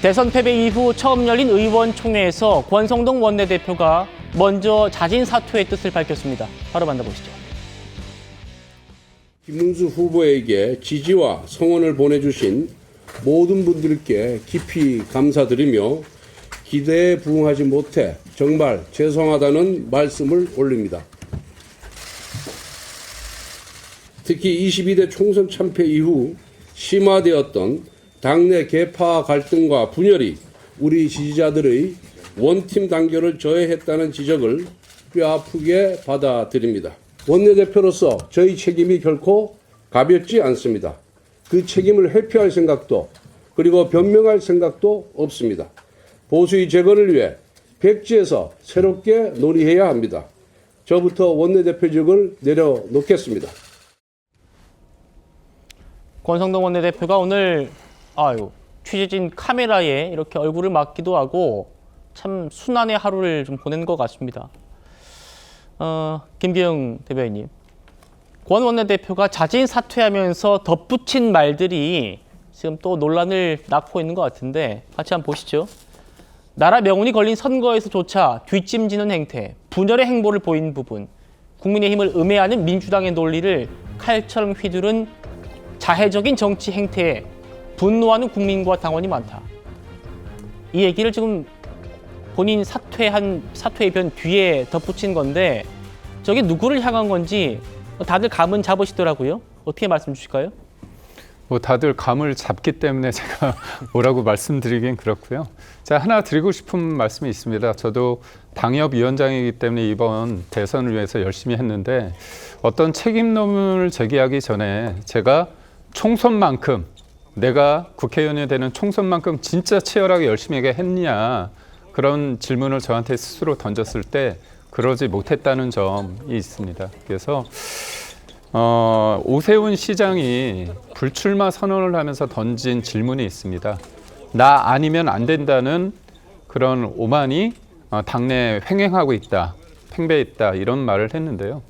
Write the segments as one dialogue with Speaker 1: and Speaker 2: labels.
Speaker 1: 대선 패배 이후 처음 열린 의원총회에서 권성동 원내대표가 먼저 자진 사퇴의 뜻을 밝혔습니다. 바로 만나보시죠.
Speaker 2: 김문수 후보에게 지지와 성원을 보내주신 모든 분들께 깊이 감사드리며 기대에 부응하지 못해 정말 죄송하다는 말씀을 올립니다. 특히 22대 총선 참패 이후 심화되었던 당내 계파 갈등과 분열이 우리 지지자들의 원팀 단결을 저해했다는 지적을 뼈아프게 받아들입니다. 원내대표로서 저희 책임이 결코 가볍지 않습니다. 그 책임을 회피할 생각도 그리고 변명할 생각도 없습니다. 보수의 재건을 위해 백지에서 새롭게 논의해야 합니다. 저부터 원내대표직을 내려놓겠습니다.
Speaker 1: 권성동 원내대표가 오늘 취재진 카메라에 이렇게 얼굴을 맞기도 하고 참 순환의 하루를 좀 보낸 것 같습니다. 김기영 대변인님, 권 원내대표가 자진 사퇴하면서 덧붙인 말들이 지금 또 논란을 낳고 있는 것 같은데 같이 한번 보시죠. 나라 명운이 걸린 선거에서조차 뒷짐지는 행태, 분열의 행보를 보인 부분, 국민의힘을 음해하는 민주당의 논리를 칼처럼 휘두른 자해적인 정치 행태에 분노하는 국민과 당원이 많다. 이 얘기를 지금 본인 사퇴의 변 뒤에 덧붙인 건데 저게 누구를 향한 건지 다들 감은 잡으시더라고요. 어떻게 말씀 주실까요?
Speaker 3: 다들 감을 잡기 때문에 제가 뭐라고 말씀드리긴 그렇고요. 제가 하나 드리고 싶은 말씀이 있습니다. 저도 당협위원장이기 때문에 이번 대선을 위해서 열심히 했는데 어떤 책임 논문을 제기하기 전에 제가 총선만큼 내가 국회의원이 되는 총선만큼 진짜 치열하게 열심히 했냐 그런 질문을 저한테 스스로 던졌을 때 그러지 못했다는 점이 있습니다. 그래서 오세훈 시장이 불출마 선언을 하면서 던진 질문이 있습니다. 나 아니면 안 된다는 그런 오만이 당내에 횡행하고 있다, 팽배했다 이런 말을 했는데요.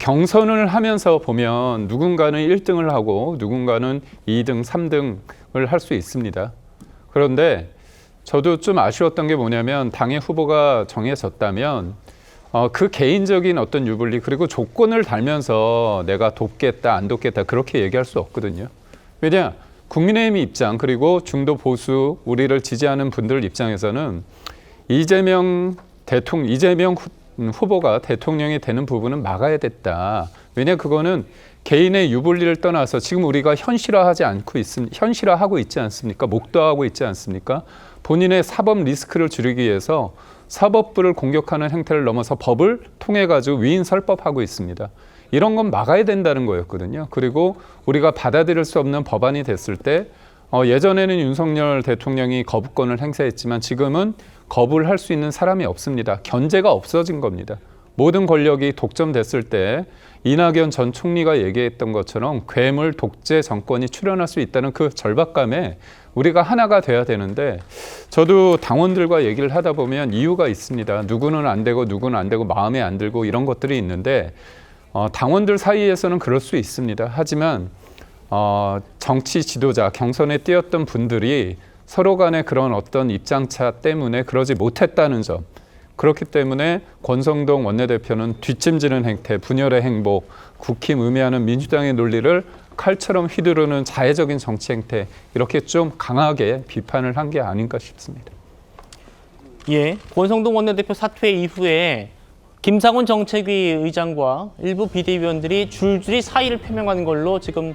Speaker 3: 경선을 하면서 보면 누군가는 1등을 하고 누군가는 2등, 3등을 할 수 있습니다. 그런데 저도 좀 아쉬웠던 게 뭐냐면 당의 후보가 정해졌다면 그 개인적인 어떤 유불리 그리고 조건을 달면서 내가 돕겠다 안 돕겠다 그렇게 얘기할 수 없거든요. 왜냐 국민의힘 입장 그리고 중도 보수 우리를 지지하는 분들 입장에서는 이재명 후보가 대통령이 되는 부분은 막아야 됐다. 왜냐 그거는 개인의 유불리를 떠나서 지금 우리가 현실화하고 있지 않습니까? 목도하고 있지 않습니까? 본인의 사법 리스크를 줄이기 위해서 사법부를 공격하는 행태를 넘어서 법을 통해 가지고 위인 설법하고 있습니다. 이런 건 막아야 된다는 거였거든요. 그리고 우리가 받아들일 수 없는 법안이 됐을 때 예전에는 윤석열 대통령이 거부권을 행사했지만 지금은 거부를 할 수 있는 사람이 없습니다. 견제가 없어진 겁니다. 모든 권력이 독점됐을 때 이낙연 전 총리가 얘기했던 것처럼 괴물 독재 정권이 출현할 수 있다는 그 절박감에 우리가 하나가 돼야 되는데 저도 당원들과 얘기를 하다 보면 이유가 있습니다. 누구는 안 되고 누구는 안 되고 마음에 안 들고 이런 것들이 있는데 당원들 사이에서는 그럴 수 있습니다. 하지만 정치 지도자, 경선에 뛰었던 분들이 서로 간의 그런 어떤 입장차 때문에 그러지 못했다는 점. 그렇기 때문에 권성동 원내대표는 뒷짐지는 행태, 분열의 행보, 국힘 음해하는 민주당의 논리를 칼처럼 휘두르는 자해적인 정치 행태 이렇게 좀 강하게 비판을 한 게 아닌가 싶습니다.
Speaker 1: 예, 권성동 원내대표 사퇴 이후에 김상훈 정책위 의장과 일부 비대위원들이 줄줄이 사의를 표명하는 걸로 지금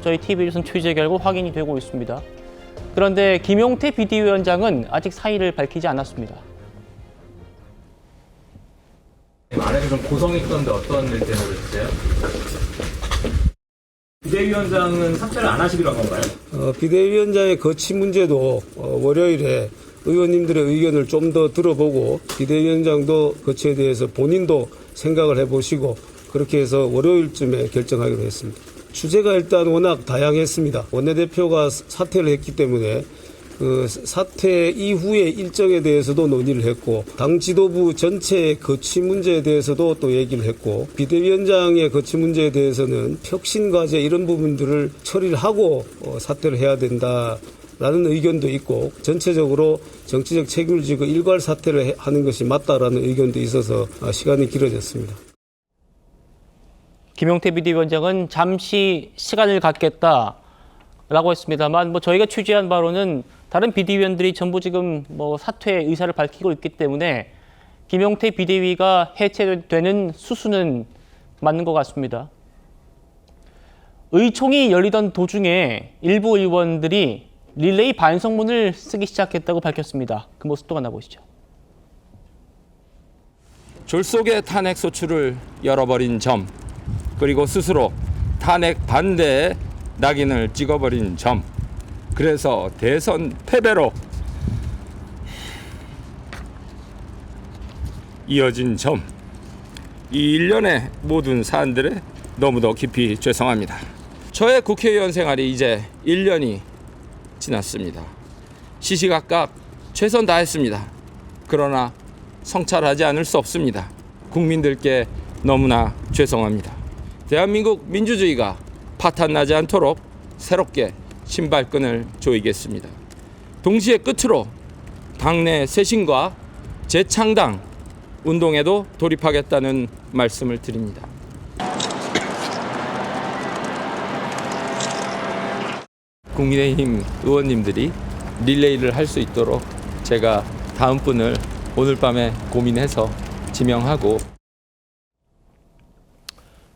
Speaker 1: 저희 TV조선 취재 결과 확인이 되고 있습니다. 그런데 김용태 비대위원장은 아직 사의를 밝히지 않았습니다.
Speaker 4: 안에서 좀 고성이 있던데 어떤 일 때문에 그러셨어요? 비대위원장은 사퇴를 안 하시기로 한 건가요?
Speaker 5: 비대위원장의 거취 문제도 월요일에 의원님들의 의견을 좀 더 들어보고 비대위원장도 거취에 대해서 본인도 생각을 해보시고 그렇게 해서 월요일쯤에 결정하기로 했습니다. 주제가 일단 워낙 다양했습니다. 원내대표가 사퇴를 했기 때문에 그 사퇴 이후의 일정에 대해서도 논의를 했고 당 지도부 전체의 거취 문제에 대해서도 또 얘기를 했고 비대위원장의 거취 문제에 대해서는 혁신과제 이런 부분들을 처리를 하고 사퇴를 해야 된다 라는 의견도 있고 전체적으로 정치적 책임을 지고 일괄 사퇴를 하는 것이 맞다라는 의견도 있어서 시간이 길어졌습니다.
Speaker 1: 김용태 비대위원장은 잠시 시간을 갖겠다라고 했습니다만 뭐 저희가 취재한 바로는 다른 비대위원들이 전부 지금 뭐 사퇴 의사를 밝히고 있기 때문에 김용태 비대위가 해체되는 수순은 맞는 것 같습니다. 의총이 열리던 도중에 일부 의원들이 릴레이 반성문을 쓰기 시작했다고 밝혔습니다. 그 모습 또 만나보시죠.
Speaker 6: 졸속에 탄핵 소추를 열어버린 점, 그리고 스스로 탄핵 반대에 낙인을 찍어버린 점, 그래서 대선 패배로 이어진 점, 이 일련의 모든 사안들에 너무도 깊이 죄송합니다. 저의 국회의원 생활이 이제 1년이 지났습니다. 시시각각 최선 다했습니다. 그러나 성찰하지 않을 수 없습니다. 국민들께 너무나 죄송합니다. 대한민국 민주주의가 파탄나지 않도록 새롭게 신발끈을 조이겠습니다. 동시에 끝으로 당내 쇄신과 재창당 운동에도 돌입하겠다는 말씀을 드립니다. 국민의힘 의원님들이 릴레이를 할 수 있도록 제가 다음 분을 오늘 밤에 고민해서 지명하고.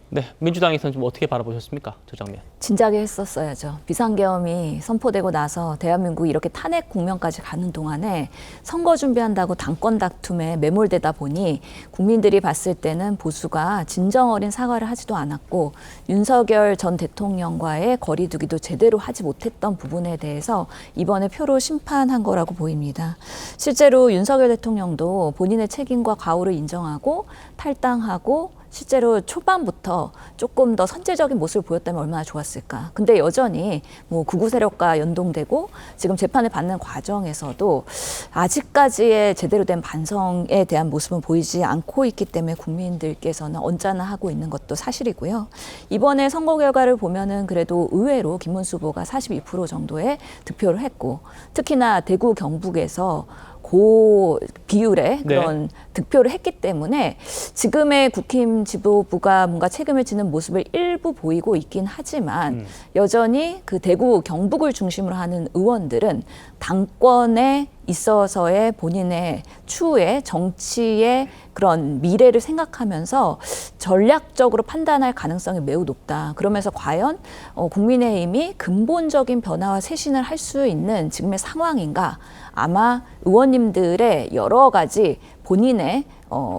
Speaker 1: 네, 민주당에서는 좀 어떻게 바라보셨습니까? 저 장면.
Speaker 7: 진작에 했었어야죠. 비상계엄이 선포되고 나서 대한민국이 이렇게 탄핵 국면까지 가는 동안에 선거 준비한다고 당권 다툼에 매몰되다 보니 국민들이 봤을 때는 보수가 진정 어린 사과를 하지도 않았고 윤석열 전 대통령과의 거리두기도 제대로 하지 못했던 부분에 대해서 이번에 표로 심판한 거라고 보입니다. 실제로 윤석열 대통령도 본인의 책임과 과오를 인정하고 탈당하고 실제로 초반부터 조금 더 선제적인 모습을 보였다면 얼마나 좋았을까. 근데 여전히 뭐 극우 세력과 연동되고 지금 재판을 받는 과정에서도 아직까지의 제대로 된 반성에 대한 모습은 보이지 않고 있기 때문에 국민들께서는 언짢아하고 있는 것도 사실이고요. 이번에 선거 결과를 보면은 그래도 의외로 김문수 후보가 42% 정도의 득표를 했고 특히나 대구 경북에서 고 비율의 그런 득표를 했기 때문에 지금의 국힘 지도부가 뭔가 책임을 지는 모습을 일부 보이고 있긴 하지만 여전히 그 대구 경북을 중심으로 하는 의원들은 당권에 있어서의 본인의 추후의 정치의 그런 미래를 생각하면서 전략적으로 판단할 가능성이 매우 높다. 그러면서 과연 국민의힘이 근본적인 변화와 쇄신을 할 수 있는 지금의 상황인가? 아마 의원님들의 여러 가지 본인의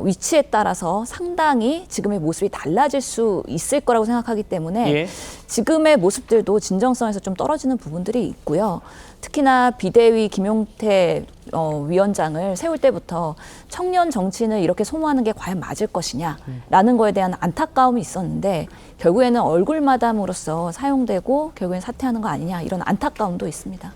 Speaker 7: 위치에 따라서 상당히 지금의 모습이 달라질 수 있을 거라고 생각하기 때문에 지금의 모습들도 진정성에서 좀 떨어지는 부분들이 있고요. 특히나 비대위 김용태 위원장을 세울 때부터 청년 정치인을 이렇게 소모하는 게 과연 맞을 것이냐라는 거에 대한 안타까움이 있었는데 결국에는 얼굴 마담으로서 사용되고 결국엔 사퇴하는 거 아니냐 이런 안타까움도 있습니다.